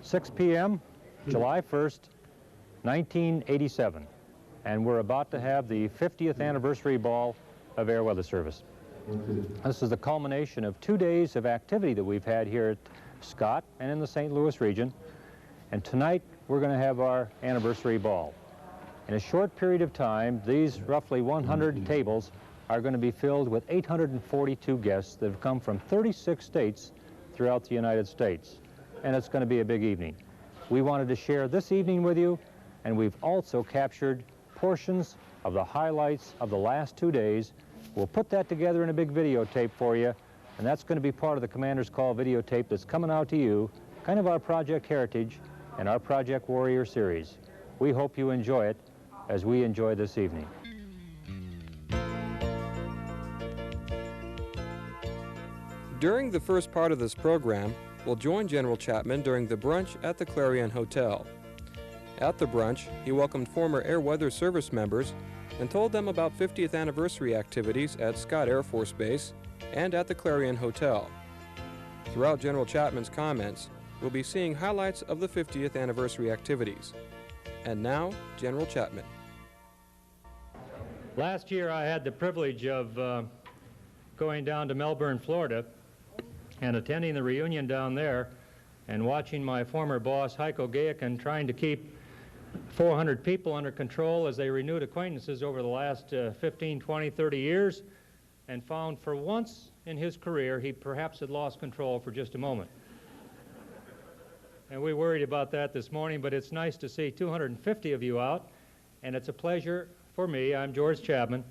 6 p.m., July 1st, 1987, and we're about to have the 50th anniversary ball of Air Weather Service. This is the culmination of 2 days of activity that we've had here at Scott and in the St. Louis region, and tonight we're going to have our anniversary ball. In a short period of time, these roughly 100 tables are going to be filled with 842 guests that have come from 36 states throughout the United States, and it's going to be a big evening. We wanted to share this evening with you, and we've also captured portions of the highlights of the last 2 days. We'll put that together in a big videotape for you, and that's going to be part of the Commander's Call videotape that's coming out to you, kind of our Project Heritage and our Project Warrior series. We hope you enjoy it as we enjoy this evening. During the first part of this program, we'll join General Chapman during the brunch at the Clarion Hotel. At the brunch, he welcomed former Air Weather Service members and told them about 50th anniversary activities at Scott Air Force Base and at the Clarion Hotel. Throughout General Chapman's comments, we'll be seeing highlights of the 50th anniversary activities. And now, General Chapman. Last year I had the privilege of going down to Melbourne, Florida, and attending the reunion down there and watching my former boss, Heiko Gayakin, trying to keep 400 people under control as they renewed acquaintances over the last 15, 20, 30 years, and found for once in his career he perhaps had lost control for just a moment. And we worried about that this morning, but it's nice to see 250 of you out, and it's a pleasure for me, I'm George Chapman,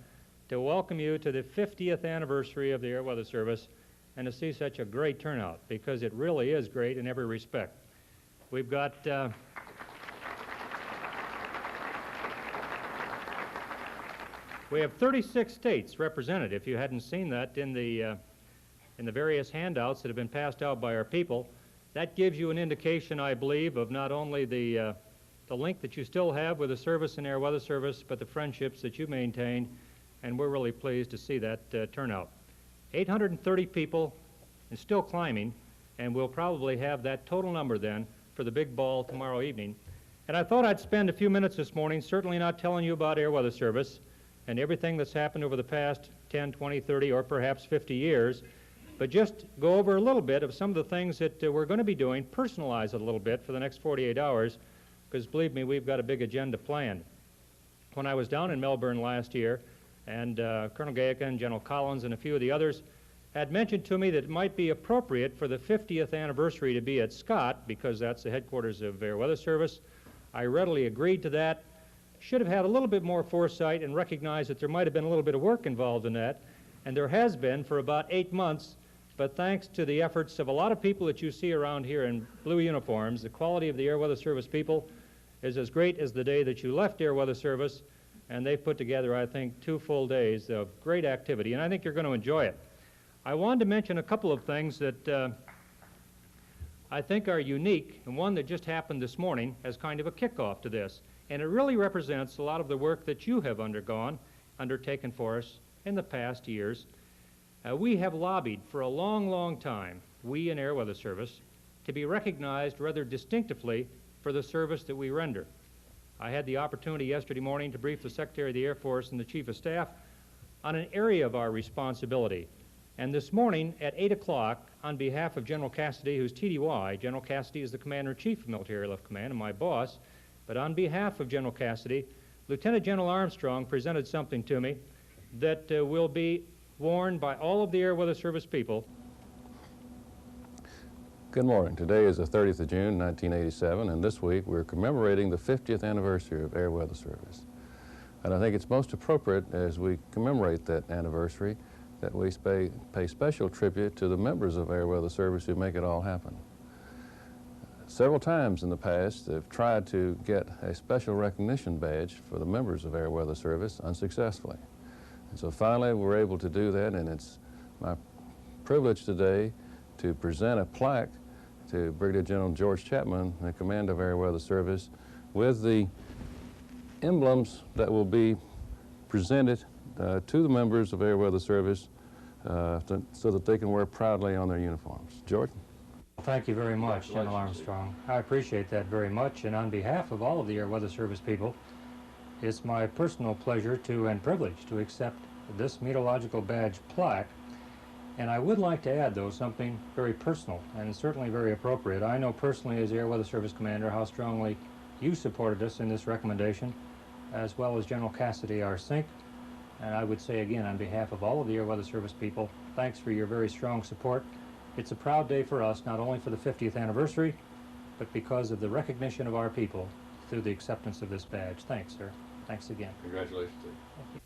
to welcome you to the 50th anniversary of the Air Weather Service and to see such a great turnout, because it really is great in every respect. We've got we have 36 states represented. If you hadn't seen that in the various handouts that have been passed out by our people, that gives you an indication, I believe, of not only the link that you still have with the service and Air Weather Service, but the friendships that you maintain, and we're really pleased to see that turnout. 830 people, and still climbing, and we'll probably have that total number then for the big ball tomorrow evening. And I thought I'd spend a few minutes this morning certainly not telling you about Air Weather Service and everything that's happened over the past 10, 20, 30, or perhaps 50 years, but just go over a little bit of some of the things that we're going to be doing, personalize it a little bit for the next 48 hours, because believe me, we've got a big agenda planned. When I was down in Melbourne last year, and Colonel Gayakin, General Collins, and a few of the others had mentioned to me that it might be appropriate for the 50th anniversary to be at Scott, because that's the headquarters of Air Weather Service. I readily agreed to that. Should have had a little bit more foresight and recognized that there might have been a little bit of work involved in that, and there has been for about 8 months, but thanks to the efforts of a lot of people that you see around here in blue uniforms, the quality of the Air Weather Service people is as great as the day that you left Air Weather Service, and they've put together, I think, 2 full days of great activity, and I think you're going to enjoy it. I wanted to mention a couple of things that I think are unique, and one that just happened this morning as kind of a kickoff to this, and it really represents a lot of the work that you have undertaken for us in the past years. We have lobbied for a long, long time, we in Air Weather Service, to be recognized rather distinctively for the service that we render. I had the opportunity yesterday morning to brief the Secretary of the Air Force and the Chief of Staff on an area of our responsibility. And this morning at 8 o'clock, on behalf of General Cassidy, who's TDY, General Cassidy is the Commander-in-Chief of Military Airlift Command and my boss, but on behalf of General Cassidy, Lieutenant General Armstrong presented something to me that will be worn by all of the Air Weather Service people. Good morning. Today is the 30th of June, 1987, and this week we're commemorating the 50th anniversary of Air Weather Service. And I think it's most appropriate as we commemorate that anniversary that we pay special tribute to the members of Air Weather Service who make it all happen. Several times in the past they've tried to get a special recognition badge for the members of Air Weather Service unsuccessfully. And so finally we're able to do that, and it's my privilege today to present a plaque to Brigadier General George Chapman, the Commander of Air Weather Service, with the emblems that will be presented to the members of Air Weather Service so that they can wear proudly on their uniforms. George? Thank you very much, General Congratulations. Armstrong. I appreciate that very much, and on behalf of all of the Air Weather Service people, it's my personal pleasure and privilege to accept this meteorological badge plaque. And I would like to add, though, something very personal and certainly very appropriate. I know personally as Air Weather Service Commander how strongly you supported us in this recommendation, as well as General Cassidy, our SINC. And I would say again, on behalf of all of the Air Weather Service people, thanks for your very strong support. It's a proud day for us, not only for the 50th anniversary, but because of the recognition of our people through the acceptance of this badge. Thanks, sir. Thanks again. Congratulations.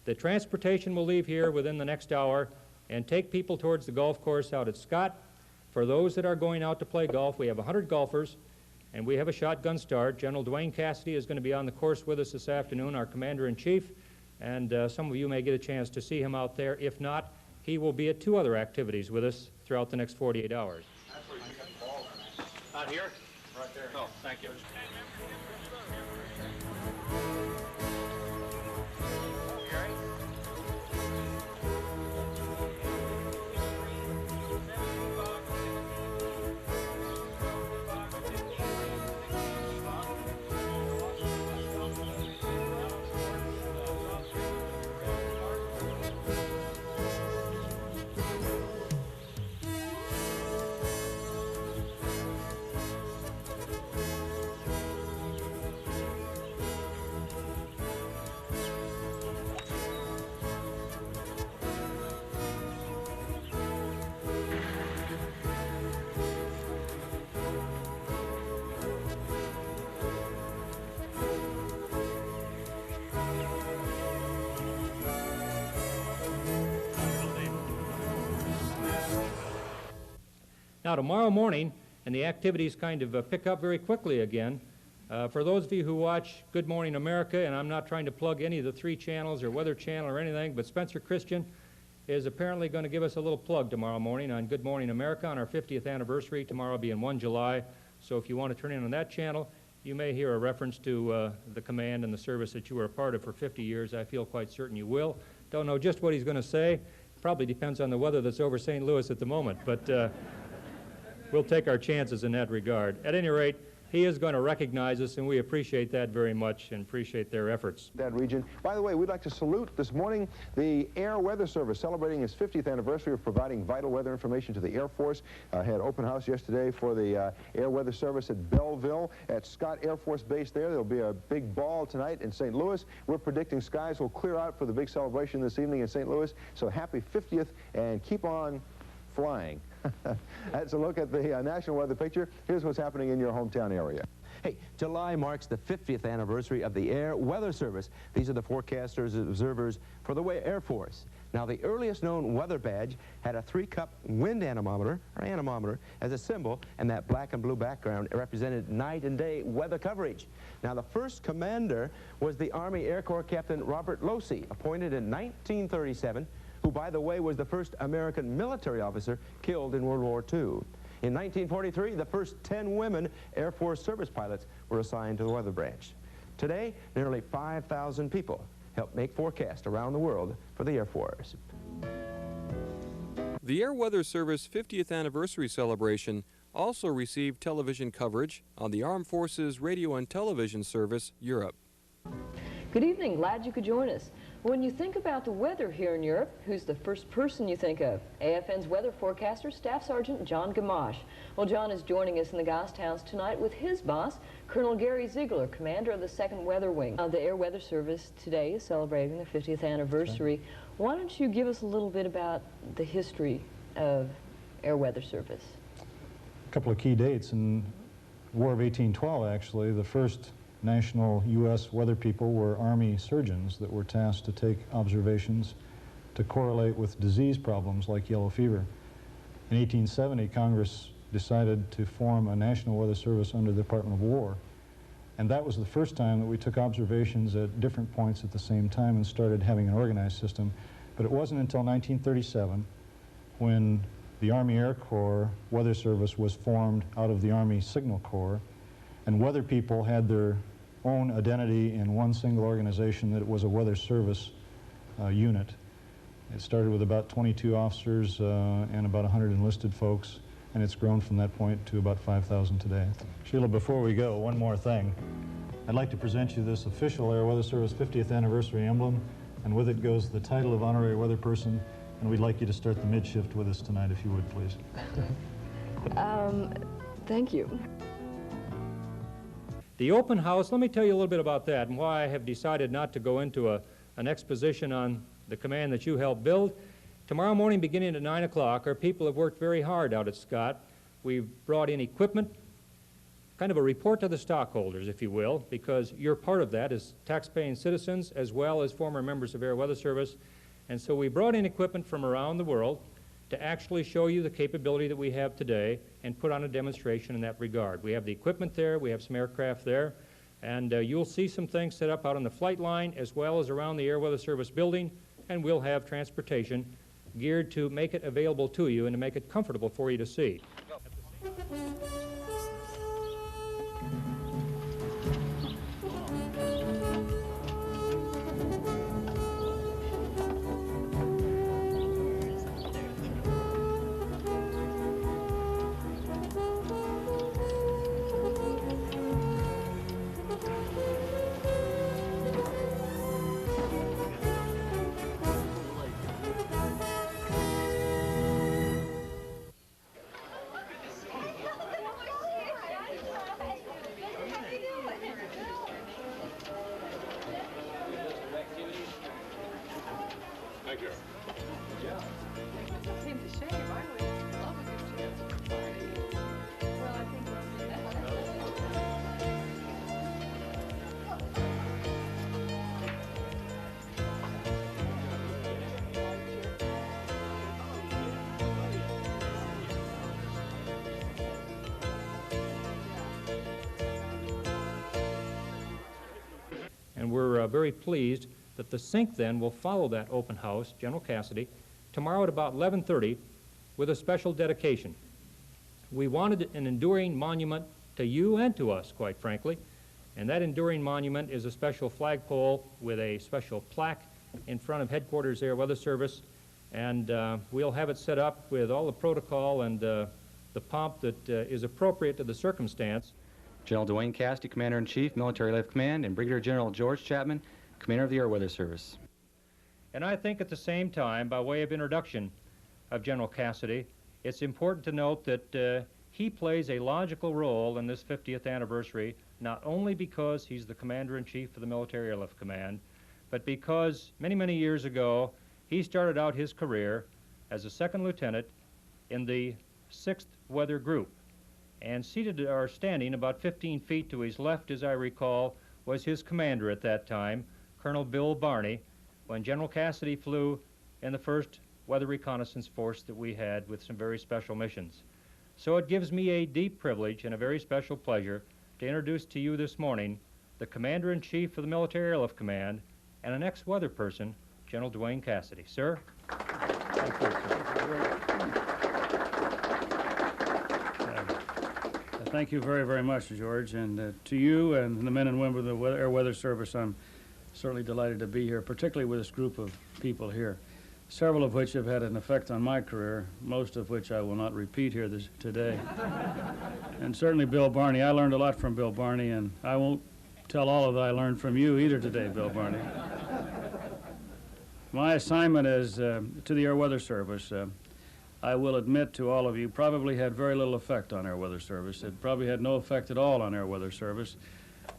The transportation will leave here within the next hour and take people towards the golf course out at Scott. For those that are going out to play golf, we have 100 golfers, and we have a shotgun start. General Dwayne Cassidy is going to be on the course with us this afternoon, our Commander-in-Chief, and some of you may get a chance to see him out there. If not, he will be at 2 other activities with us throughout the next 48 hours. That's where you got the ball. Not here? Right there. Oh, thank you. Now, tomorrow morning, and the activities kind of pick up very quickly again, for those of you who watch Good Morning America, and I'm not trying to plug any of the 3 channels or Weather Channel or anything, but Spencer Christian is apparently going to give us a little plug tomorrow morning on Good Morning America on our 50th anniversary, tomorrow being 1 July. So if you want to turn in on that channel, you may hear a reference to the command and the service that you were a part of for 50 years. I feel quite certain you will. Don't know just what he's going to say. Probably depends on the weather that's over St. Louis at the moment, but we'll take our chances in that regard. At any rate, he is going to recognize us, and we appreciate that very much and appreciate their efforts. That region. By the way, we'd like to salute this morning the Air Weather Service celebrating its 50th anniversary of providing vital weather information to the Air Force. Had open house yesterday for the Air Weather Service at Belleville at Scott Air Force Base there. There'll be a big ball tonight in St. Louis. We're predicting skies will clear out for the big celebration this evening in St. Louis. So happy 50th and keep on flying. That's a look at the national weather picture. Here's what's happening in your hometown area. Hey, July marks the 50th anniversary of the Air Weather Service. These are the forecasters and observers for the Air Force. Now, the earliest known weather badge had a 3-cup wind anemometer, as a symbol, and that black and blue background represented night and day weather coverage. Now, the first commander was the Army Air Corps Captain Robert Losey, appointed in 1937, who, by the way, was the first American military officer killed in World War II. In 1943, the first 10 women Air Force service pilots were assigned to the weather branch. Today, nearly 5,000 people help make forecasts around the world for the Air Force. The Air Weather Service 50th anniversary celebration also received television coverage on the Armed Forces Radio and Television Service, Europe. Good evening. Glad you could join us. When you think about the weather here in Europe, who's the first person you think of? AFN's weather forecaster, Staff Sergeant John Gamache. Well, John is joining us in the Ghost House tonight with his boss, Colonel Gary Ziegler, commander of the 2nd Weather Wing. The Air Weather Service today is celebrating the 50th anniversary. Okay. Why don't you give us a little bit about the history of Air Weather Service? A couple of key dates. In the War of 1812, actually, the first national U.S. weather people were Army surgeons that were tasked to take observations to correlate with disease problems like yellow fever. In 1870, Congress decided to form a National Weather Service under the Department of War, and that was the first time that we took observations at different points at the same time and started having an organized system. But it wasn't until 1937 when the Army Air Corps Weather Service was formed out of the Army Signal Corps, and weather people had their own identity in one single organization, that it was a weather service unit. It started with about 22 officers and about 100 enlisted folks. and it's grown from that point to about 5,000 today. Sheila, before we go, one more thing. I'd like to present you this official Air Weather Service 50th anniversary emblem, and with it goes the title of honorary weather person, and we'd like you to start the mid-shift with us tonight, if you would, please. Thank you. The open house, let me tell you a little bit about that and why I have decided not to go into an exposition on the command that you helped build. Tomorrow morning, beginning at 9 o'clock, our people have worked very hard out at Scott. We've brought in equipment, kind of a report to the stockholders, if you will, because you're part of that as tax-paying citizens as well as former members of Air Weather Service. And so we brought in equipment from around the world to actually show you the capability that we have today and put on a demonstration in that regard. We have the equipment there, we have some aircraft there, and you'll see some things set up out on the flight line as well as around the Air Weather Service building, and we'll have transportation geared to make it available to you and to make it comfortable for you to see. And we're very pleased that the sync then will follow that open house, General Cassidy, tomorrow at about 11:30 with a special dedication. We wanted an enduring monument to you and to us, quite frankly, and that enduring monument is a special flagpole with a special plaque in front of Headquarters Air Weather Service, and we'll have it set up with all the protocol and the pomp that is appropriate to the circumstance. General Dwayne Cassidy, Commander-in-Chief, Military Life Command, and Brigadier General George Chapman, Commander of the Air Weather Service. And I think at the same time, by way of introduction of General Cassidy, it's important to note that he plays a logical role in this 50th anniversary, not only because he's the Commander-in-Chief of the Military Airlift Command, but because many, many years ago, he started out his career as a second lieutenant in the 6th Weather Group. And seated or standing about 15 feet to his left, as I recall, was his commander at that time, Colonel Bill Barney, when General Cassidy flew in the 1st Weather Reconnaissance Force that we had with some very special missions. So it gives me a deep privilege and a very special pleasure to introduce to you this morning the Commander-in-Chief of the Military Airlift Command and an ex-weather person, General Dwayne Cassidy. Sir? Thank you, sir. Thank you very, very much, George, and to you and the men and women of the Air Weather Service, I'm certainly delighted to be here, particularly with this group of people here, several of which have had an effect on my career, most of which I will not repeat here today. And certainly Bill Barney. I learned a lot from Bill Barney, and I won't tell all of that I learned from you either today, Bill Barney. My assignment is to the Air Weather Service. I will admit to all of you, probably had very little effect on Air Weather Service. It probably had no effect at all on Air Weather Service,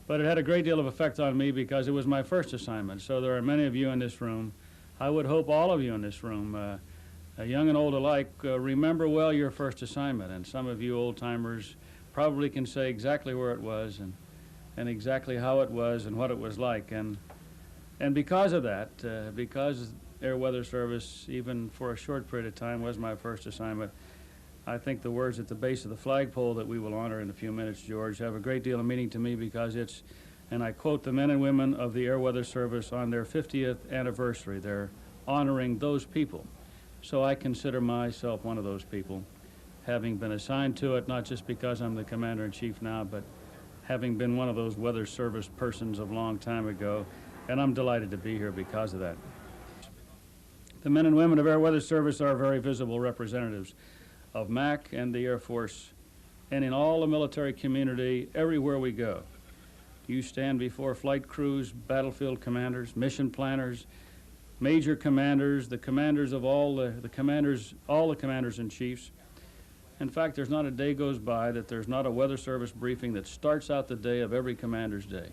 but it had a great deal of effect on me because it was my first assignment. So there are many of you in this room. I would hope all of you in this room, young and old alike, remember well your first assignment. And some of you old-timers probably can say exactly where it was and exactly how it was and what it was like. And because of that, because Air Weather Service, even for a short period of time, was my first assignment, I think the words at the base of the flagpole that we will honor in a few minutes, George, have a great deal of meaning to me because it's, and I quote, the men and women of the Air Weather Service on their 50th anniversary. They're honoring those people. So I consider myself one of those people, having been assigned to it, not just because I'm the Commander-in-Chief now, but having been one of those Weather Service persons of a long time ago, and I'm delighted to be here because of that. The men and women of Air Weather Service are very visible representatives of MAC and the Air Force, and in all the military community, everywhere we go. You stand before flight crews, battlefield commanders, mission planners, major commanders, the commanders of all the commanders and chiefs. In fact, there's not a day goes by that there's not a Weather Service briefing that starts out the day of every commander's day.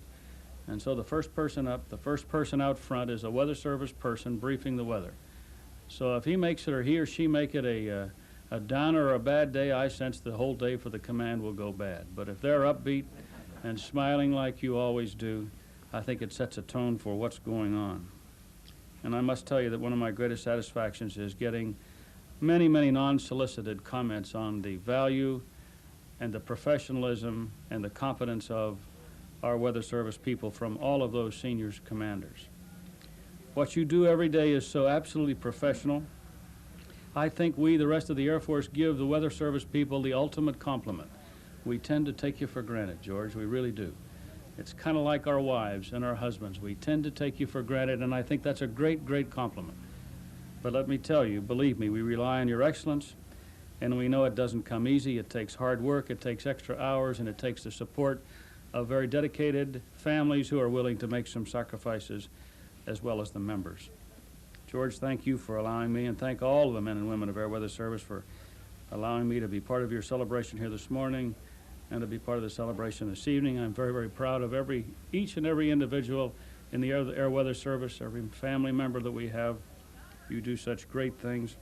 And so the first person up, the first person out front is a Weather Service person briefing the weather. So if he makes it or he or she make it a downer or a bad day, I sense the whole day for the command will go bad. But if they're upbeat and smiling like you always do, I think it sets a tone for what's going on. And I must tell you that one of my greatest satisfactions is getting many, many non-solicited comments on the value and the professionalism and the competence of our Weather Service people from all of those seniors commanders. What you do every day is so absolutely professional. I think we, the rest of the Air Force, give the Weather Service people the ultimate compliment. We tend to take you for granted, George, we really do. It's kind of like our wives and our husbands. We tend to take you for granted, and I think that's a great, great compliment. But let me tell you, believe me, we rely on your excellence, and we know it doesn't come easy. It takes hard work, it takes extra hours, and it takes the support of very dedicated families who are willing to make some sacrifices, as well as the members. George, thank you for allowing me, and thank all of the men and women of Air Weather Service for allowing me to be part of your celebration here this morning and to be part of the celebration this evening. I'm very, very proud of each and every individual in the Air Weather Service, every family member that we have. You do such great things.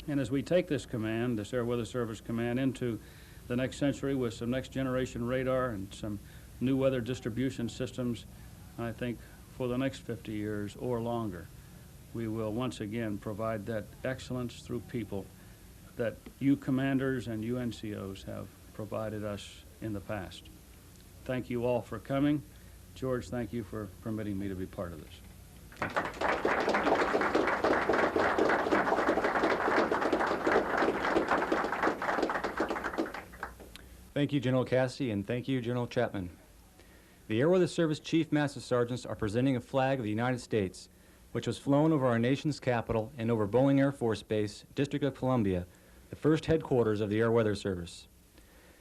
And as we take this command, this Air Weather Service command, into the next century with some next generation radar and some new weather distribution systems, I think for the next 50 years or longer, we will once again provide that excellence through people that you commanders and you NCOs have provided us in the past. Thank you all for coming. George, thank you for permitting me to be part of this. Thank you, General Cassidy, and thank you, General Chapman. The Air Weather Service Chief Master Sergeants are presenting a flag of the United States, which was flown over our nation's capital and over Bolling Air Force Base, District of Columbia, the first headquarters of the Air Weather Service.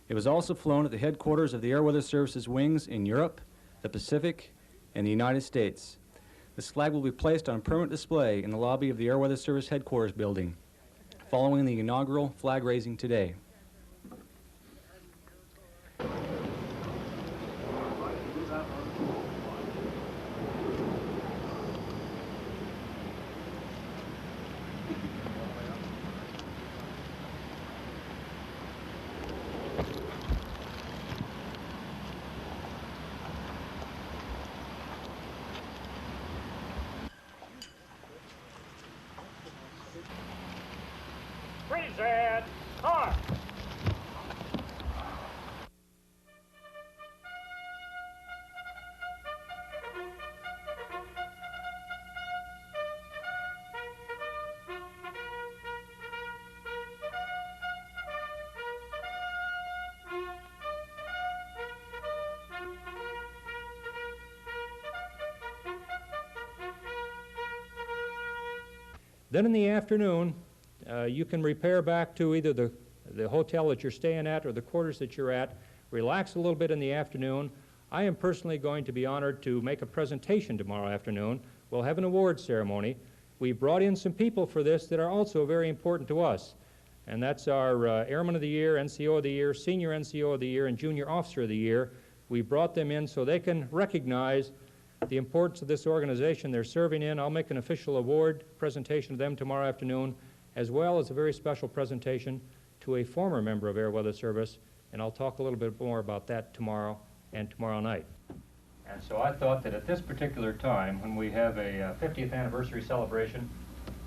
It was also flown at the headquarters of the Air Weather Service's wings in Europe, the Pacific, and the United States. This flag will be placed on permanent display in the lobby of the Air Weather Service headquarters building, following the inaugural flag raising today. Present, car. Then in the afternoon, you can repair back to either the hotel that you're staying at or the quarters that you're at, relax a little bit in the afternoon. I am personally going to be honored to make a presentation tomorrow afternoon. We'll have an awards ceremony. We brought in some people for this that are also very important to us, and that's our Airman of the Year, NCO of the Year, Senior NCO of the Year, and Junior Officer of the Year. We brought them in so they can recognize the importance of this organization they're serving in. I'll make an official award presentation to them tomorrow afternoon, as well as a very special presentation to a former member of Air Weather Service, and I'll talk a little bit more about that tomorrow and tomorrow night. And so I thought that at this particular time, when we have a 50th anniversary celebration,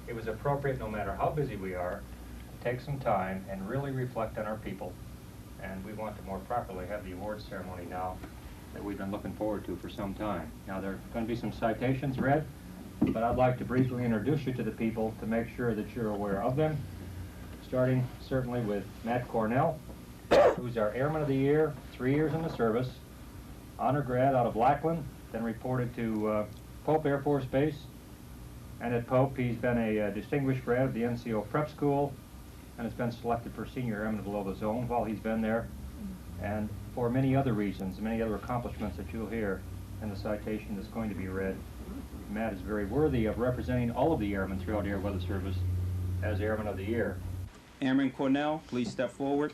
it was appropriate, no matter how busy we are, to take some time and really reflect on our people. And we want to more properly have the awards ceremony now that we've been looking forward to for some time. Now, there are going to be some citations read, but I'd like to briefly introduce you to the people to make sure that you're aware of them, starting certainly with Matt Cornell, who's our Airman of the Year, 3 years in the service, honor grad out of Lackland, then reported to Pope Air Force Base, and at Pope he's been a distinguished grad of the NCO Prep School, and has been selected for Senior Airman below the zone while he's been there, and for many other reasons, many other accomplishments that you'll hear in the citation that's going to be read. Matt is very worthy of representing all of the airmen throughout the Air Weather Service as Airman of the Year. Airman Cornell, please step forward.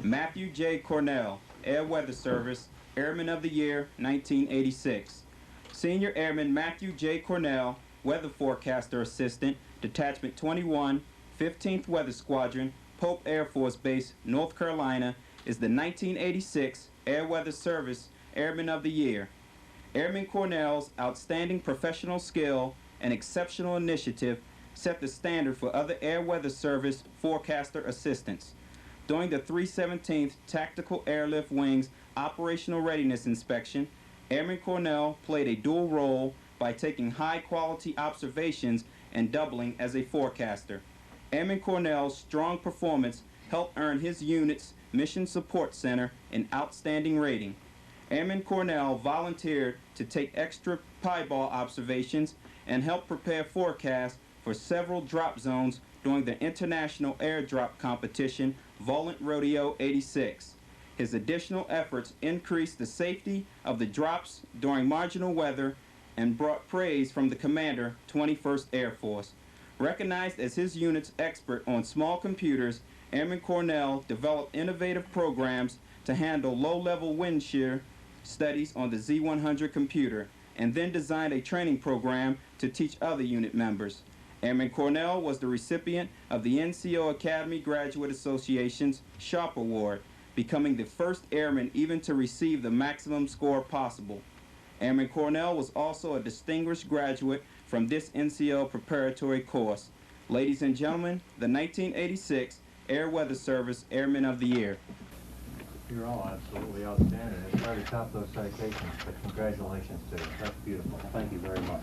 Matthew J. Cornell, Air Weather Service, Airman of the Year, 1986. Senior Airman Matthew J. Cornell, Weather Forecaster Assistant, Detachment 21, 15th Weather Squadron, Pope Air Force Base, North Carolina, is the 1986 Air Weather Service Airman of the Year. Airman Cornell's outstanding professional skill and exceptional initiative set the standard for other Air Weather Service forecaster assistants. During the 317th Tactical Airlift Wing's Operational Readiness Inspection, Airman Cornell played a dual role by taking high-quality observations and doubling as a forecaster. Airman Cornell's strong performance helped earn his unit's Mission Support Center an outstanding rating. Airman Cornell volunteered to take extra pieball observations and help prepare forecasts for several drop zones during the International Airdrop Competition, Volant Rodeo 86. His additional efforts increased the safety of the drops during marginal weather and brought praise from the commander, 21st Air Force. Recognized as his unit's expert on small computers, Airman Cornell developed innovative programs to handle low-level wind shear studies on the Z100 computer, and then designed a training program to teach other unit members. Airman Cornell was the recipient of the NCO Academy Graduate Association's Sharp Award, becoming the first airman even to receive the maximum score possible. Airman Cornell was also a distinguished graduate from this NCO preparatory course. Ladies and gentlemen, the 1986 Air Weather Service Airman of the Year. You're all absolutely outstanding. It's hard to top those citations, but congratulations to you. That's beautiful. Thank you very much.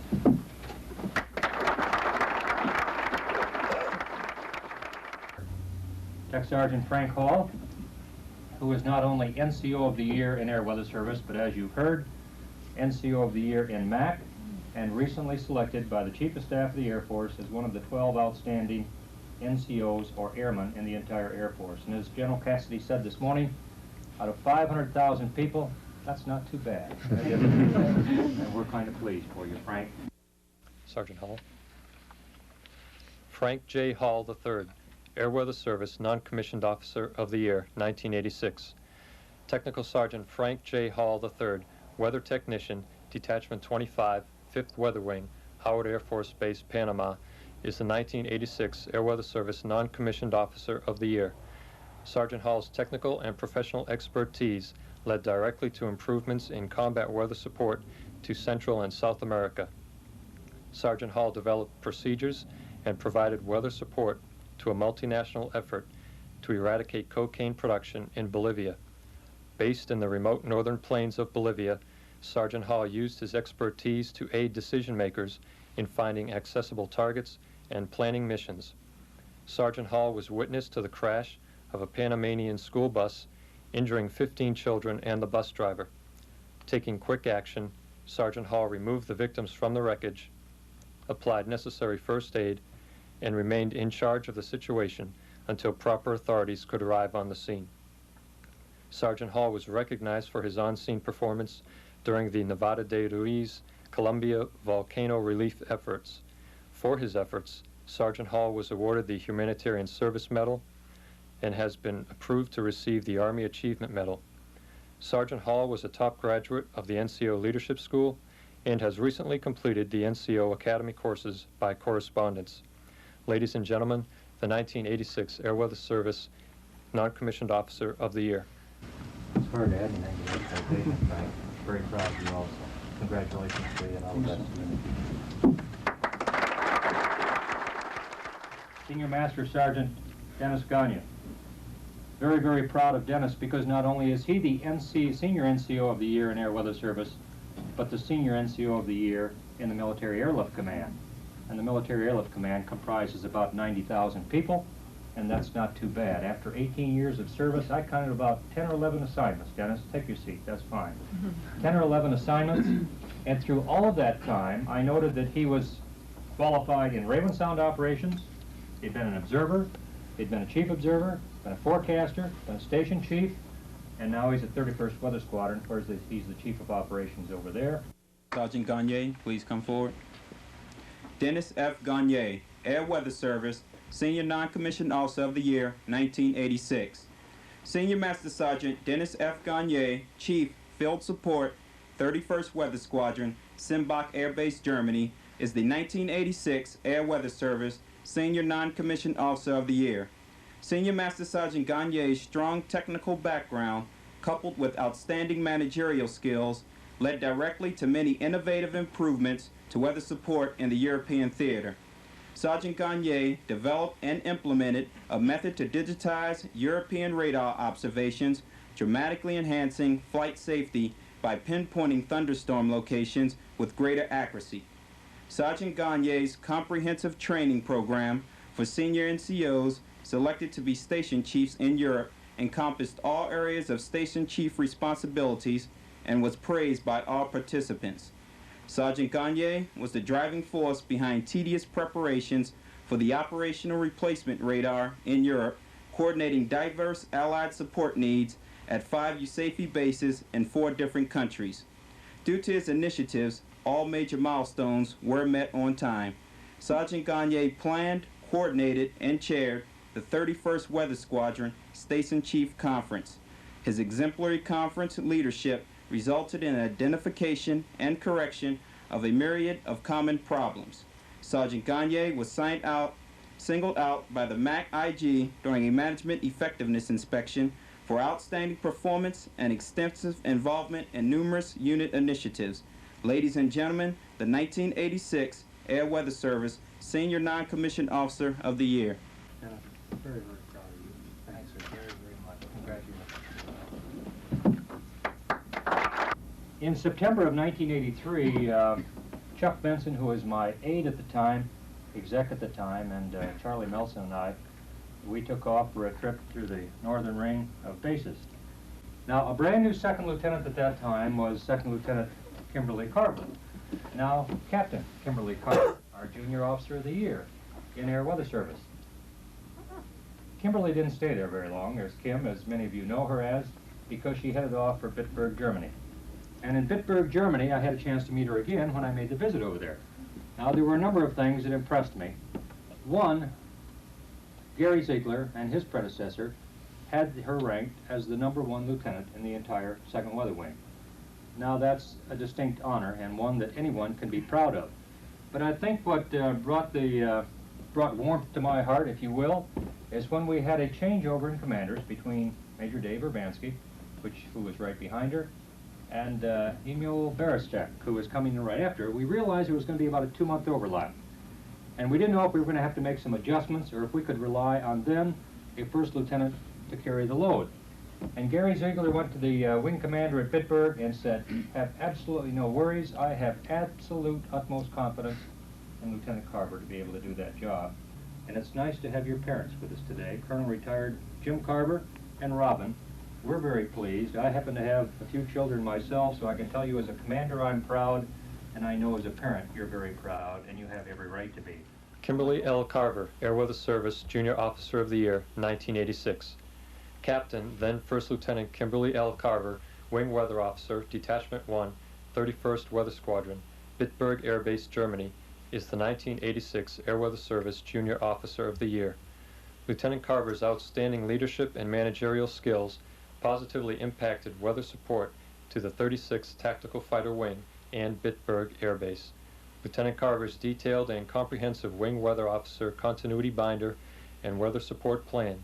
Tech Sergeant Frank Hall, who is not only NCO of the Year in Air Weather Service, but as you've heard, NCO of the Year in MAC, and recently selected by the Chief of Staff of the Air Force as one of the 12 outstanding NCOs or airmen in the entire Air Force. And as General Cassidy said this morning, out of 500,000 people, that's not too bad. And we're kind of pleased for you, Frank. Sergeant Hall. Frank J. Hall III, Air Weather Service Non-Commissioned Officer of the Year, 1986. Technical Sergeant Frank J. Hall III, Weather Technician, Detachment 25, 5th Weather Wing, Howard Air Force Base, Panama, is the 1986 Air Weather Service Non-Commissioned Officer of the Year. Sergeant Hall's technical and professional expertise led directly to improvements in combat weather support to Central and South America. Sergeant Hall developed procedures and provided weather support to a multinational effort to eradicate cocaine production in Bolivia. Based in the remote northern plains of Bolivia, Sergeant Hall used his expertise to aid decision makers in finding accessible targets and planning missions. Sergeant Hall was witness to the crash of a Panamanian school bus, injuring 15 children and the bus driver. Taking quick action, Sergeant Hall removed the victims from the wreckage, applied necessary first aid, and remained in charge of the situation until proper authorities could arrive on the scene. Sergeant Hall was recognized for his on-scene performance during the Nevada de Ruiz, Colombia volcano relief efforts. For his efforts, Sergeant Hall was awarded the Humanitarian Service Medal and has been approved to receive the Army Achievement Medal. Sergeant Hall was a top graduate of the NCO Leadership School and has recently completed the NCO Academy courses by correspondence. Ladies and gentlemen, the 1986 Air Weather Service Non-Commissioned Officer of the Year. It's hard to add anything to that citation, Frank. Very proud of you also. Congratulations to you and all the best to you. Senior Master Sergeant Dennis Gagne. Very, very proud of Dennis because not only is he the Senior NCO of the Year in Air Weather Service, but the Senior NCO of the Year in the Military Airlift Command. And the Military Airlift Command comprises about 90,000 people, and that's not too bad. After 18 years of service, I counted about 10 or 11 assignments. Dennis, take your seat, that's fine. 10 or 11 assignments, and through all of that time, I noted that he was qualified in Raven Sound operations, he'd been an observer, He'd been a chief observer, been a forecaster, been a station chief, and now he's at 31st Weather Squadron, where he's the chief of operations over there. Sergeant Gagne, please come forward. Dennis F. Gagne, Air Weather Service, Senior Non-Commissioned Officer of the Year, 1986. Senior Master Sergeant Dennis F. Gagne, Chief, Field Support, 31st Weather Squadron, Simbach Air Base, Germany, is the 1986 Air Weather Service Senior Non-Commissioned Officer of the Year. Senior Master Sergeant Gagne's strong technical background, coupled with outstanding managerial skills, led directly to many innovative improvements to weather support in the European theater. Sergeant Gagne developed and implemented a method to digitize European radar observations, dramatically enhancing flight safety by pinpointing thunderstorm locations with greater accuracy. Sergeant Gagne's comprehensive training program for senior NCOs selected to be station chiefs in Europe encompassed all areas of station chief responsibilities and was praised by all participants. Sergeant Gagne was the driving force behind tedious preparations for the operational replacement radar in Europe, coordinating diverse Allied support needs at 5 USAFE bases in 4 different countries. Due to his initiatives, all major milestones were met on time. Sergeant Gagne planned, coordinated, and chaired the 31st Weather Squadron Station Chief Conference. His exemplary conference leadership resulted in identification and correction of a myriad of common problems. Sergeant Gagne was singled out by the MAC IG during a management effectiveness inspection for outstanding performance and extensive involvement in numerous unit initiatives. Ladies and gentlemen, the 1986 Air Weather Service Senior Non-Commissioned Officer of the Year. Very, very proud of you. Thanks very, very much. Congratulations. In September of 1983, Chuck Benson, who was my aide at the time, exec at the time, and Charlie Melson and I, we took off for a trip through the northern ring of bases. Now, a brand new second lieutenant at that time was Second Lieutenant Kimberly Carver. Now, Captain Kimberly Carver, our Junior Officer of the Year in Air Weather Service. Kimberly didn't stay there very long. There's Kim, as many of you know her as, because she headed off for Bitburg, Germany. And in Bitburg, Germany, I had a chance to meet her again when I made the visit over there. Now, there were a number of things that impressed me. One, Gary Ziegler and his predecessor had her ranked as the #1 lieutenant in the entire 2nd Weather Wing. Now, that's a distinct honor and one that anyone can be proud of. But I think what brought warmth to my heart, if you will, is when we had a changeover in commanders between Major Dave Urbanski, who was right behind her, and Emil Berestech, who was coming in right after her. We realized there was going to be about a 2-month overlap. And we didn't know if we were going to have to make some adjustments or if we could rely on then a first lieutenant to carry the load. And Gary Ziegler went to the wing commander at Bitburg and said, have absolutely no worries. I have absolute utmost confidence in Lieutenant Carver to be able to do that job. And it's nice to have your parents with us today, Colonel Retired Jim Carver and Robin. We're very pleased. I happen to have a few children myself, so I can tell you as a commander I'm proud, and I know as a parent you're very proud, and you have every right to be. Kimberly L. Carver, Air Weather Service Junior Officer of the Year, 1986. Captain, then First Lieutenant Kimberly L. Carver, Wing Weather Officer, Detachment 1, 31st Weather Squadron, Bitburg Air Base, Germany, is the 1986 Air Weather Service Junior Officer of the Year. Lieutenant Carver's outstanding leadership and managerial skills positively impacted weather support to the 36th Tactical Fighter Wing and Bitburg Air Base. Lieutenant Carver's detailed and comprehensive Wing Weather Officer continuity binder and weather support plan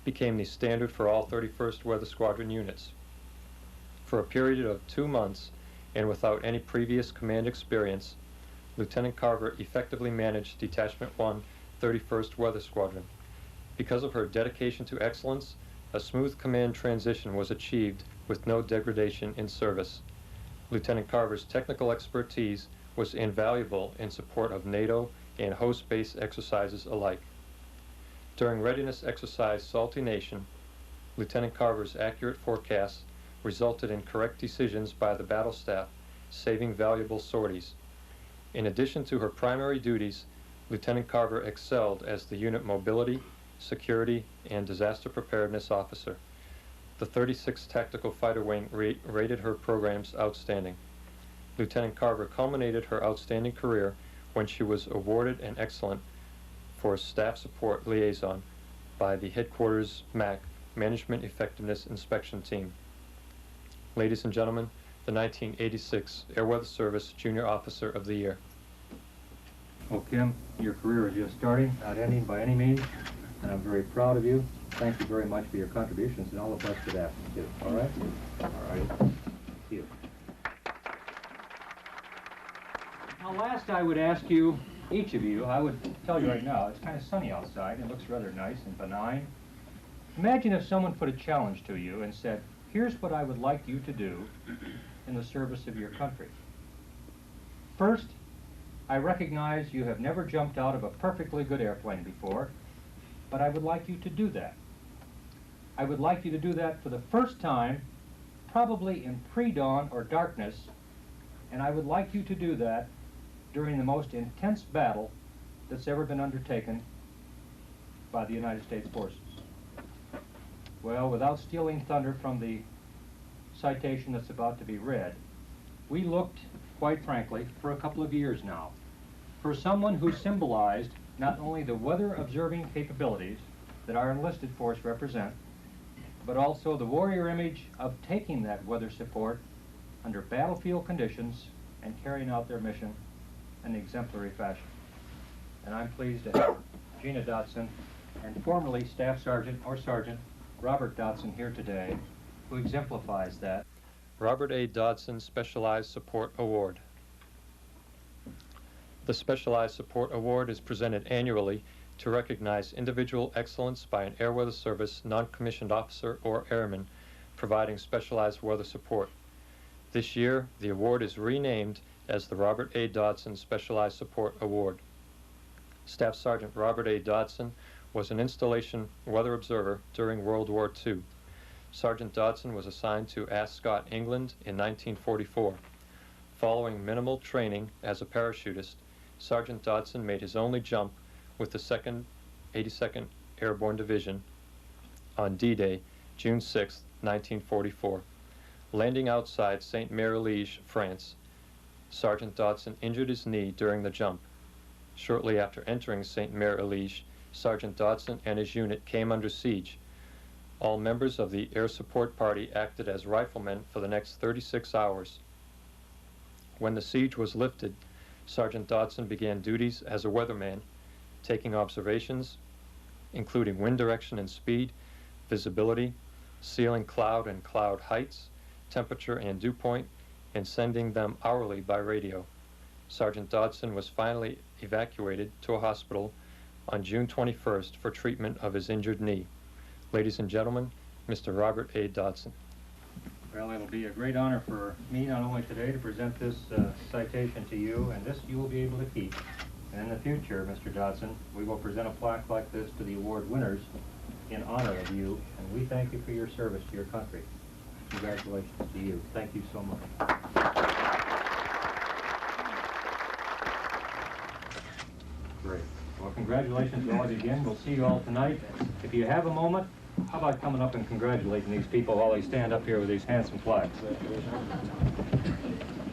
became the standard for all 31st Weather Squadron units. For a period of 2 months, and without any previous command experience, Lieutenant Carver effectively managed Detachment 1, 31st Weather Squadron. Because of her dedication to excellence, a smooth command transition was achieved with no degradation in service. Lieutenant Carver's technical expertise was invaluable in support of NATO and host base exercises alike. During readiness exercise Salty Nation, Lieutenant Carver's accurate forecasts resulted in correct decisions by the battle staff, saving valuable sorties. In addition to her primary duties, Lieutenant Carver excelled as the unit mobility, Security, and Disaster Preparedness Officer. The 36th Tactical Fighter Wing rated her programs outstanding. Lieutenant Carver culminated her outstanding career when she was awarded an excellent for Staff Support Liaison by the Headquarters MAC Management Effectiveness Inspection Team. Ladies and gentlemen, the 1986 Air Weather Service Junior Officer of the Year. Well, Kim, your career is just starting, not ending by any means, and I'm very proud of you. Thank you very much for your contributions, and all the best for that, too. All right? All right. Thank you. Now, last I would ask you, each of you, I would tell you right now, it's kind of sunny outside. It looks rather nice and benign. Imagine if someone put a challenge to you and said, here's what I would like you to do in the service of your country. First, I recognize you have never jumped out of a perfectly good airplane before, but I would like you to do that. I would like you to do that for the first time, probably in pre-dawn or darkness, and I would like you to do that during the most intense battle that's ever been undertaken by the United States forces. Well, without stealing thunder from the citation that's about to be read, we looked, quite frankly, for a couple of years now, for someone who symbolized not only the weather-observing capabilities that our enlisted force represent, but also the warrior image of taking that weather support under battlefield conditions and carrying out their mission in exemplary fashion. And I'm pleased to have Gina Dotson and formerly Staff Sergeant or Sergeant Robert Dotson here today, who exemplifies that. Robert A. Dodson Specialized Support Award. The Specialized Support Award is presented annually to recognize individual excellence by an Air Weather Service non-commissioned officer or airman providing specialized weather support. This year, the award is renamed as the Robert A. Dodson Specialized Support Award. Staff Sergeant Robert A. Dodson was an installation weather observer during World War II. Sergeant Dodson was assigned to Ascot, England in 1944. Following minimal training as a parachutist, Sergeant Dodson made his only jump with the 2nd 82nd Airborne Division on D-Day, June 6, 1944. Landing outside Saint-Mère-Liege, France, Sergeant Dodson injured his knee during the jump. Shortly after entering Saint-Mère-Liege, Sergeant Dodson and his unit came under siege. All members of the Air Support Party acted as riflemen for the next 36 hours. When the siege was lifted, Sergeant Dodson began duties as a weatherman, taking observations, including wind direction and speed, visibility, ceiling cloud and cloud heights, temperature and dew point, and sending them hourly by radio. Sergeant Dodson was finally evacuated to a hospital on June 21st for treatment of his injured knee. Ladies and gentlemen, Mr. Robert A. Dodson. Well, it'll be a great honor for me not only today to present this citation to you, and this you will be able to keep. And in the future, Mr. Dodson, we will present a plaque like this to the award winners in honor of you, and we thank you for your service to your country. Congratulations to you. Thank you so much. Great. Well, congratulations to all of you again. We'll see you all tonight. If you have a moment, how about coming up and congratulating these people while they stand up here with these handsome flags?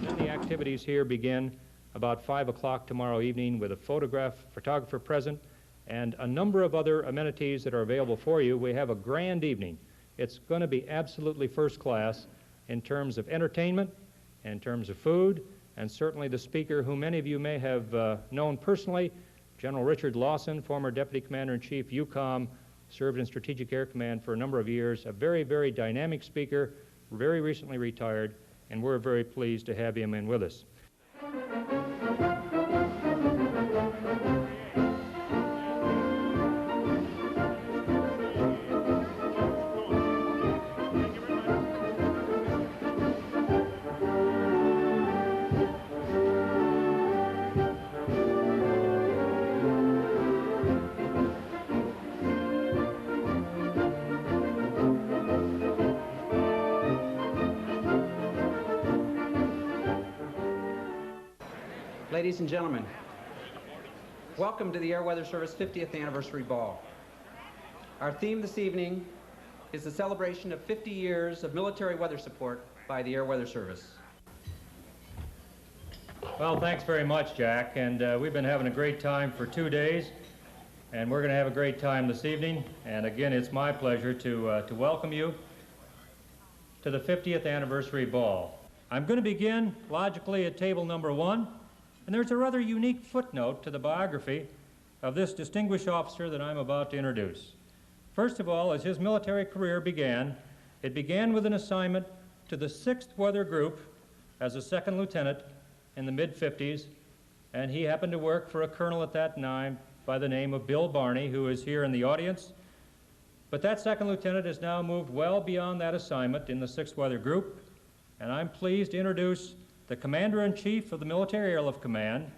Then the activities here begin about 5 o'clock tomorrow evening with a photographer present and a number of other amenities that are available for you. We have a grand evening. It's going to be absolutely first class in terms of entertainment, in terms of food, and certainly the speaker, who many of you may have known personally, General Richard Lawson, former Deputy Commander-in-Chief, UCOM, served in Strategic Air Command for a number of years, a very, very dynamic speaker, very recently retired, and we're very pleased to have him in with us. Ladies and gentlemen, welcome to the Air Weather Service 50th Anniversary Ball. Our theme this evening is the celebration of 50 years of military weather support by the Air Weather Service. Well, thanks very much, Jack, and we've been having a great time for 2 days, and we're going to have a great time this evening. And again, it's my pleasure to welcome you to the 50th anniversary ball. I'm going to begin logically at table number 1, and there's a rather unique footnote to the biography of this distinguished officer that I'm about to introduce. First of all, as his military career began, it began with an assignment to the 6th Weather Group as a second lieutenant in the mid-50s, and he happened to work for a colonel at that time by the name of Bill Barney, who is here in the audience. But that second lieutenant has now moved well beyond that assignment in the 6th Weather Group, and I'm pleased to introduce the Commander-in-Chief of the Military Airlift Command,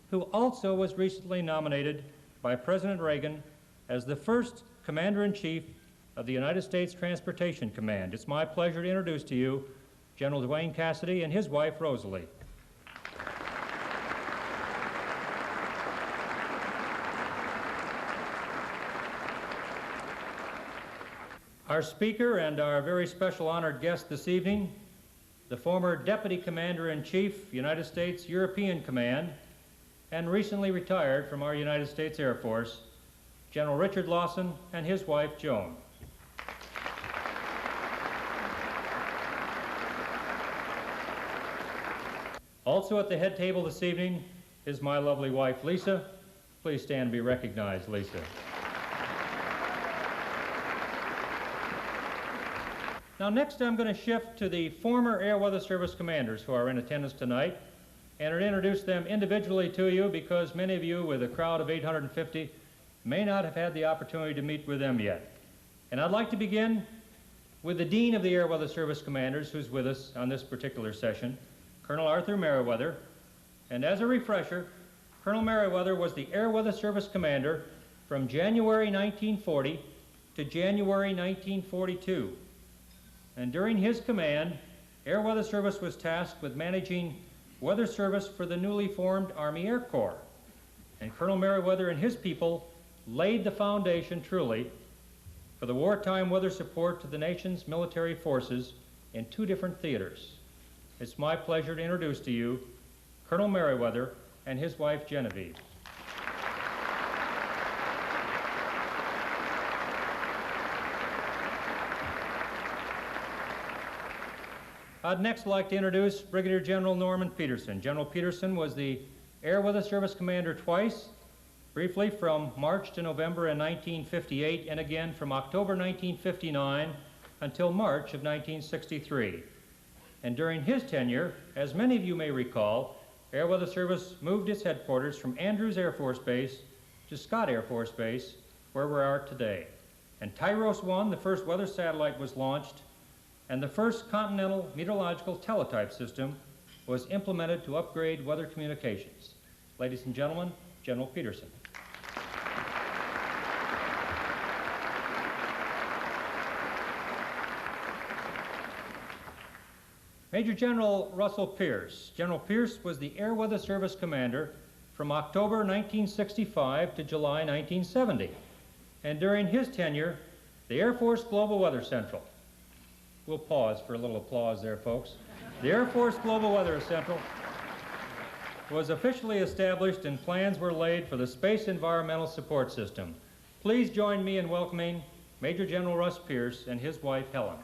who also was recently nominated by President Reagan as the first Commander-in-Chief of the United States Transportation Command. It's my pleasure to introduce to you General Dwayne Cassidy and his wife, Rosalie. Our speaker and our very special honored guest this evening, the former Deputy Commander-in-Chief, United States European Command, and recently retired from our United States Air Force, General Richard Lawson and his wife, Joan. Also at the head table this evening is my lovely wife, Lisa. Please stand and be recognized, Lisa. Now next I'm going to shift to the former Air Weather Service commanders who are in attendance tonight and introduce them individually to you because many of you with a crowd of 850 may not have had the opportunity to meet with them yet. And I'd like to begin with the Dean of the Air Weather Service Commanders who's with us on this particular session, Colonel Arthur Merriweather. And as a refresher, Colonel Merriweather was the Air Weather Service Commander from January 1940 to January 1942. And during his command, Air Weather Service was tasked with managing weather service for the newly formed Army Air Corps. And Colonel Merriweather and his people laid the foundation, truly, for the wartime weather support to the nation's military forces in 2 different theaters. It's my pleasure to introduce to you Colonel Merriweather and his wife, Genevieve. I'd next like to introduce Brigadier General Norman Peterson. General Peterson was the Air Weather Service Commander twice, briefly from March to November in 1958, and again from October 1959 until March of 1963. And during his tenure, as many of you may recall, Air Weather Service moved its headquarters from Andrews Air Force Base to Scott Air Force Base, where we are today. And Tyros 1, the first weather satellite, was launched, and the first continental meteorological teletype system was implemented to upgrade weather communications. Ladies and gentlemen, General Peterson. Major General Russell Pierce. General Pierce was the Air Weather Service Commander from October 1965 to July 1970. And during his tenure, the Air Force Global Weather Central. We'll pause for a little applause there, folks. The Air Force Global Weather Central was officially established and plans were laid for the Space Environmental Support System. Please join me in welcoming Major General Russ Pierce and his wife, Helen.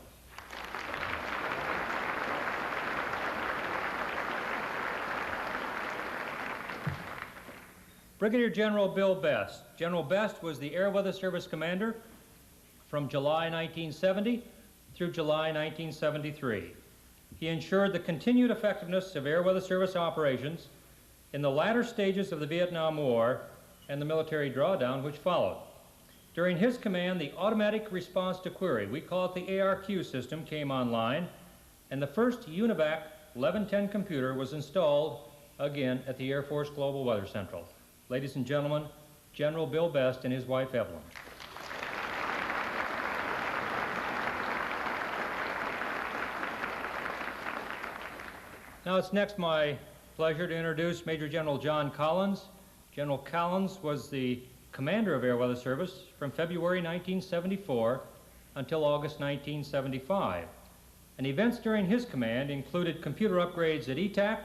Brigadier General Bill Best. General Best was the Air Weather Service Commander from July 1970 through July 1973. He ensured the continued effectiveness of Air Weather Service operations in the latter stages of the Vietnam War and the military drawdown which followed. During his command, the automatic response to query, we call it the ARQ system, came online, and the first UNIVAC 1110 computer was installed again at the Air Force Global Weather Central. Ladies and gentlemen, General Bill Best and his wife, Evelyn. Now it's next my pleasure to introduce Major General John Collins. General Collins was the Commander of Air Weather Service from February 1974 until August 1975. And events during his command included computer upgrades at ETAC,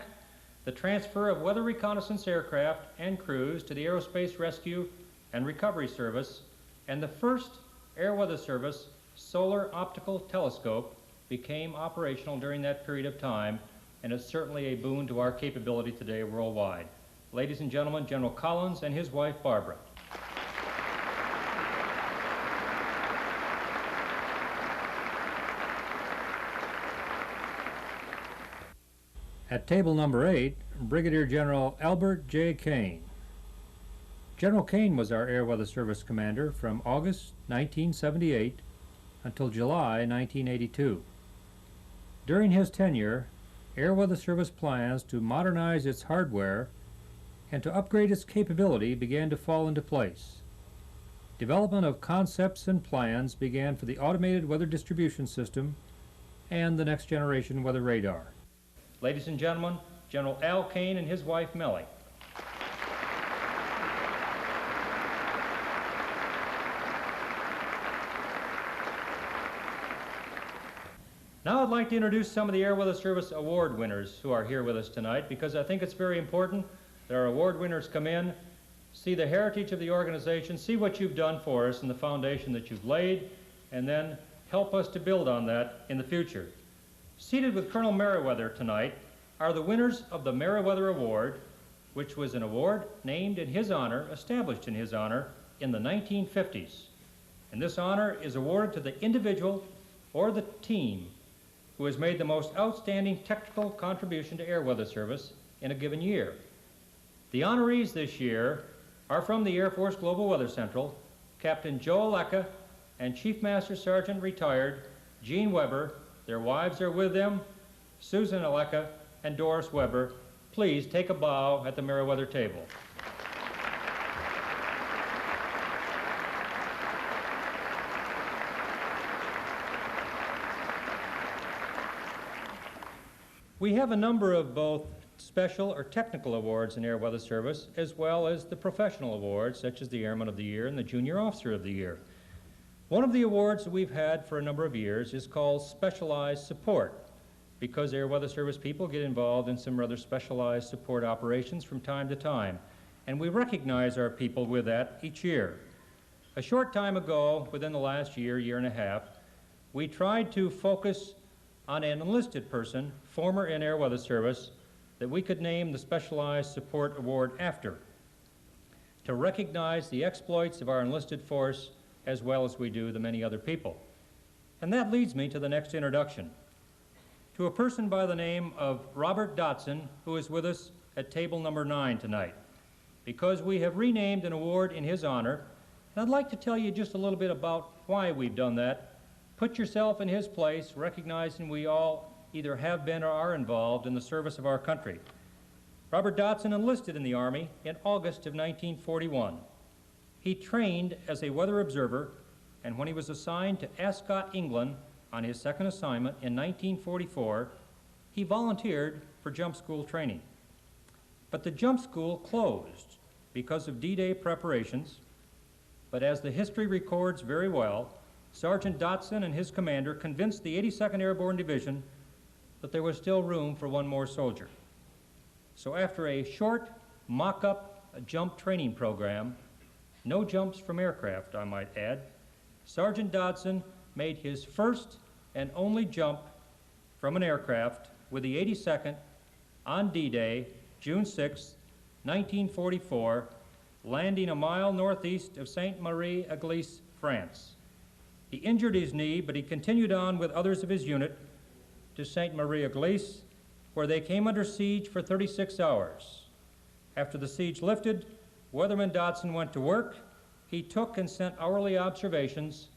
the transfer of weather reconnaissance aircraft and crews to the Aerospace Rescue and Recovery Service, and the first Air Weather Service solar optical telescope became operational during that period of time, and is certainly a boon to our capability today worldwide. Ladies and gentlemen, General Collins and his wife Barbara. At table number 8, Brigadier General Albert J. Kane. General Kane was our Air Weather Service commander from August 1978 until July 1982. During his tenure, Air Weather Service plans to modernize its hardware and to upgrade its capability began to fall into place. Development of concepts and plans began for the automated weather distribution system and the next generation weather radar. Ladies and gentlemen, General Al Kane and his wife Mellie. Now I'd like to introduce some of the Air Weather Service award winners who are here with us tonight, because I think it's very important that our award winners come in, see the heritage of the organization, see what you've done for us and the foundation that you've laid, and then help us to build on that in the future. Seated with Colonel Merriweather tonight are the winners of the Merriweather Award, which was an award named in his honor, established in his honor, in the 1950s. And this honor is awarded to the individual or the team who has made the most outstanding technical contribution to Air Weather Service in a given year. The honorees this year are from the Air Force Global Weather Central, Captain Joe Alecca and Chief Master Sergeant retired Gene Weber. Their wives are with them, Susan Alecca and Doris Weber. Please take a bow at the Merriweather table. We have a number of both special or technical awards in Air Weather Service, as well as the professional awards, such as the Airman of the Year and the Junior Officer of the Year. One of the awards that we've had for a number of years is called Specialized Support, because Air Weather Service people get involved in some rather specialized support operations from time to time, and we recognize our people with that each year. A short time ago, within the last year, year and a half, we tried to focus on an enlisted person, former in Air Weather Service, that we could name the Specialized Support Award after, to recognize the exploits of our enlisted force as well as we do the many other people. And that leads me to the next introduction, to a person by the name of Robert Dotson, who is with us at table number 9 tonight, because we have renamed an award in his honor, and I'd like to tell you just a little bit about why we've done that. Put yourself in his place, recognizing we all either have been or are involved in the service of our country. Robert Dotson enlisted in the Army in August of 1941. He trained as a weather observer, and when he was assigned to Ascot, England, on his second assignment in 1944, he volunteered for jump school training. But the jump school closed because of D-Day preparations, but as the history records very well, Sergeant Dotson and his commander convinced the 82nd Airborne Division that there was still room for one more soldier. So after a short mock-up jump training program, no jumps from aircraft, I might add, Sergeant Dotson made his first and only jump from an aircraft with the 82nd on D-Day, June 6, 1944, landing a mile northeast of Sainte-Marie-Église, France. He injured his knee, but he continued on with others of his unit to Sainte-Marie-Église, where they came under siege for 36 hours. After the siege lifted, Weatherman Dotson went to work. He took and sent hourly observations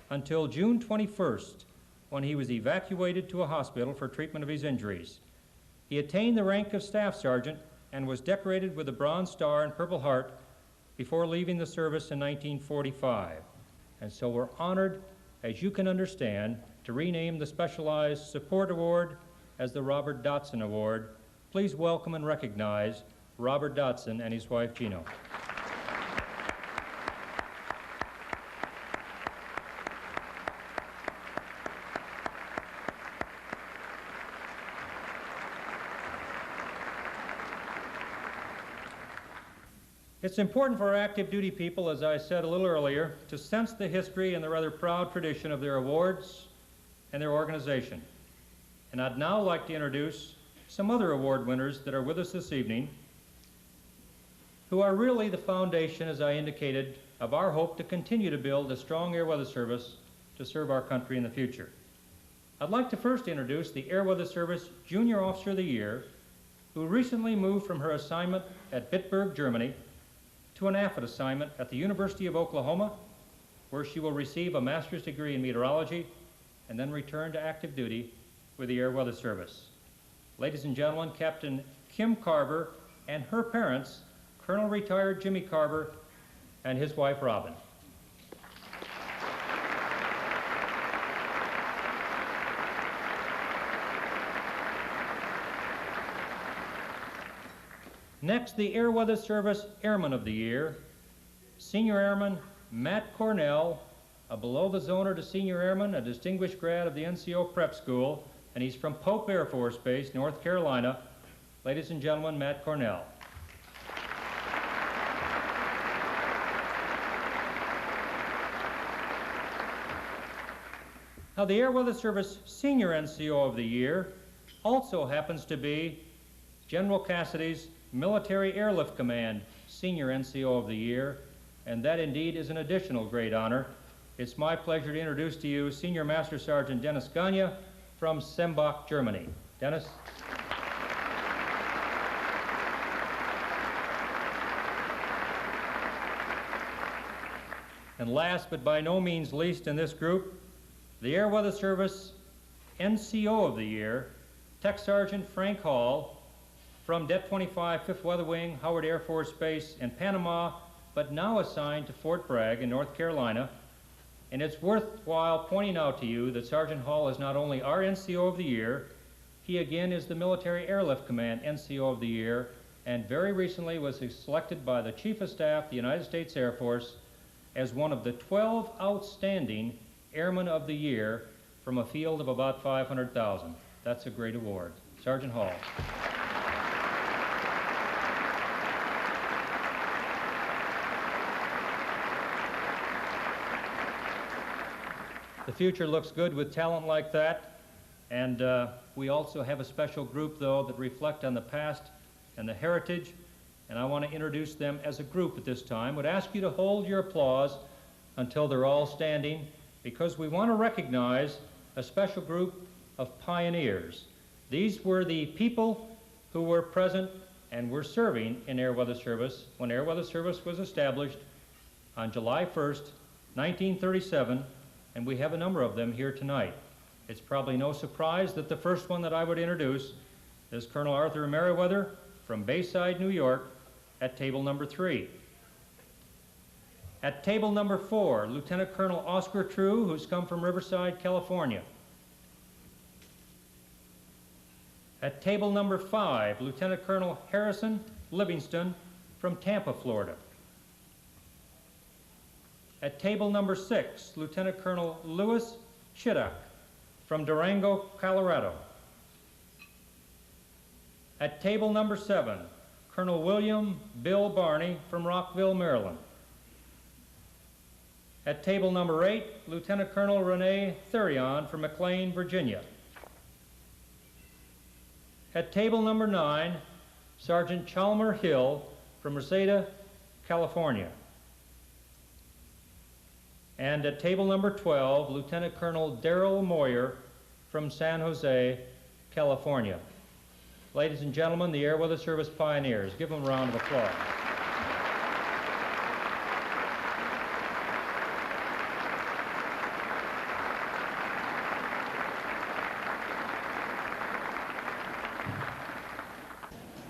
until June 21st, when he was evacuated to a hospital for treatment of his injuries. He attained the rank of Staff Sergeant and was decorated with the Bronze Star and Purple Heart before leaving the service in 1945. And so we're honored, as you can understand, to rename the Specialized Support Award as the Robert Dotson Award. Please welcome and recognize Robert Dotson and his wife, Gino. It's important for our active duty people, as I said a little earlier, to sense the history and the rather proud tradition of their awards and their organization. And I'd now like to introduce some other award winners that are with us this evening, who are really the foundation, as I indicated, of our hope to continue to build a strong air weather service to serve our country in the future. I'd like to first introduce the Air Weather Service Junior Officer of the Year, who recently moved from her assignment at Bitburg, Germany, to an AFIT assignment at the University of Oklahoma, where she will receive a master's degree in meteorology and then return to active duty with the Air Weather Service. Ladies and gentlemen, Captain Kim Carver and her parents, Colonel Retired Jimmy Carver and his wife Robin. Next, the Air Weather Service Airman of the Year, Senior Airman Matt Cornell, a below-the-zoner to Senior Airman, a distinguished grad of the NCO Prep School, and he's from Pope Air Force Base, North Carolina. Ladies and gentlemen, Matt Cornell. Now, the Air Weather Service Senior NCO of the Year also happens to be General Cassidy's Military Airlift Command Senior NCO of the Year, and that indeed is an additional great honor. It's my pleasure to introduce to you Senior Master Sergeant Dennis Gagne from Sembach, Germany. Dennis? And last but by no means least in this group, the Air Weather Service NCO of the Year, Tech Sergeant Frank Hall, from Det 25 5th Weather Wing, Howard Air Force Base in Panama, but now assigned to Fort Bragg in North Carolina. And it's worthwhile pointing out to you that Sergeant Hall is not only our NCO of the Year, he again is the Military Airlift Command NCO of the Year, and very recently was selected by the Chief of Staff, the United States Air Force, as one of the 12 outstanding Airmen of the Year from a field of about 500,000. That's a great award. Sergeant Hall. The future looks good with talent like that, and we also have a special group, though, that reflect on the past and the heritage, and I want to introduce them as a group at this time. Would ask you to hold your applause until they're all standing, because we want to recognize a special group of pioneers. These were the people who were present and were serving in Air Weather Service when Air Weather Service was established on July 1st, 1937, and we have a number of them here tonight. It's probably no surprise that the first one that I would introduce is Colonel Arthur Merriweather from Bayside, New York, at table number 3. At table number 4, Lieutenant Colonel Oscar True, who's come from Riverside, California. At table number 5, Lieutenant Colonel Harrison Livingston from Tampa, Florida. At table number 6, Lieutenant Colonel Louis Chiddock from Durango, Colorado. At table number 7, Colonel William Bill Barney from Rockville, Maryland. At table number 8, Lieutenant Colonel Rene Therion from McLean, Virginia. At table number 9, Sergeant Chalmer Hill from Reseda, California. And at table number 12, Lieutenant Colonel Darrell Moyer from San Jose, California. Ladies and gentlemen, the Air Weather Service pioneers. Give them a round of applause.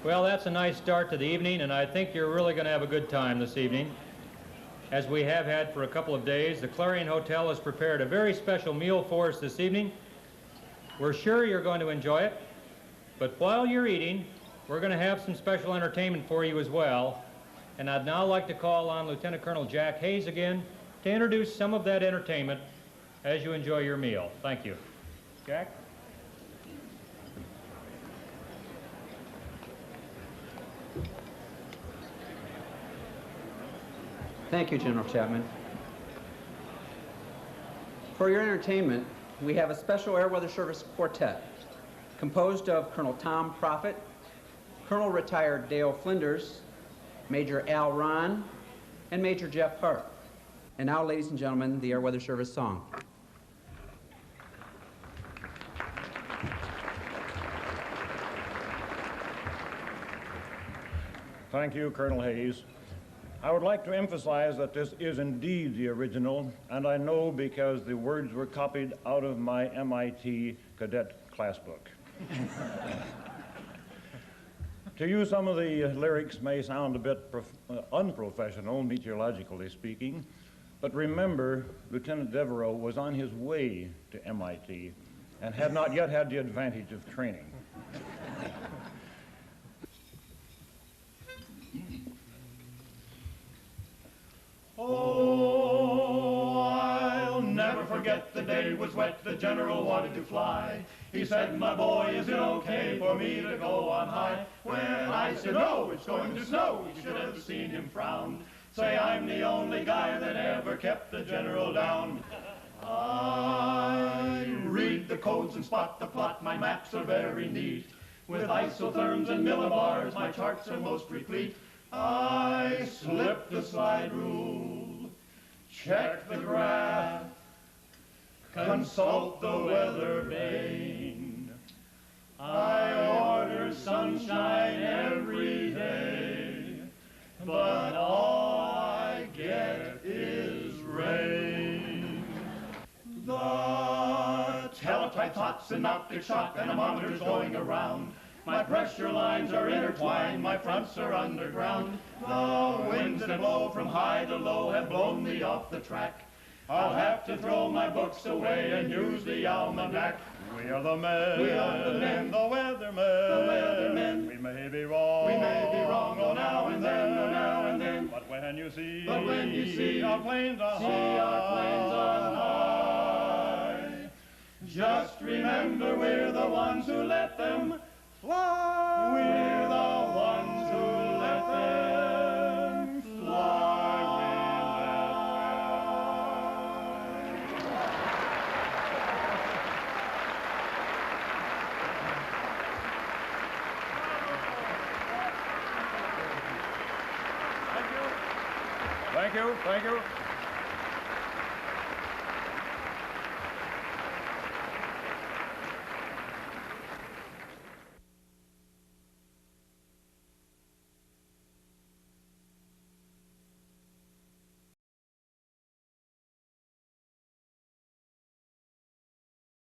Well, that's a nice start to the evening, and I think you're really going to have a good time this evening. As we have had for a couple of days, the Clarion Hotel has prepared a very special meal for us this evening. We're sure you're going to enjoy it, but while you're eating, we're going to have some special entertainment for you as well. And I'd now like to call on Lieutenant Colonel Jack Hayes again to introduce some of that entertainment as you enjoy your meal. Thank you. Jack? Thank you, General Chapman. For your entertainment, we have a special Air Weather Service quartet composed of Colonel Tom Proffitt, Colonel retired Dale Flinders, Major Al Ron, and Major Jeff Hart. And now, ladies and gentlemen, the Air Weather Service song. Thank you, Colonel Hayes. I would like to emphasize that this is indeed the original, and I know because the words were copied out of my MIT cadet class book. To you, some of the lyrics may sound a bit unprofessional, meteorologically speaking, but remember, Lieutenant Devereaux was on his way to MIT and had not yet had the advantage of training. Oh, I'll never forget the day was wet, the general wanted to fly. He said, my boy, is it okay for me to go on high? When I said, no, it's going to snow, you should have seen him frown. Say, I'm the only guy that ever kept the general down. I read the codes and spot the plot, my maps are very neat. With isotherms and millibars, my charts are most replete. I slip the slide rule, check the graph, consult the weather vane. I order sunshine every day, but all I get is rain. The teletype thought, synoptic shock, anemometers going around. My pressure lines are intertwined, my fronts are underground. The winds that blow from high to low have blown me off the track. I'll have to throw my books away and use the almanac. We are the men, we are the men, the weathermen, the weathermen. We may be wrong, oh now and then, oh now and then. But when you see, our planes on high, just remember we're the ones who let them fly. We're the ones who let them fly. Thank you.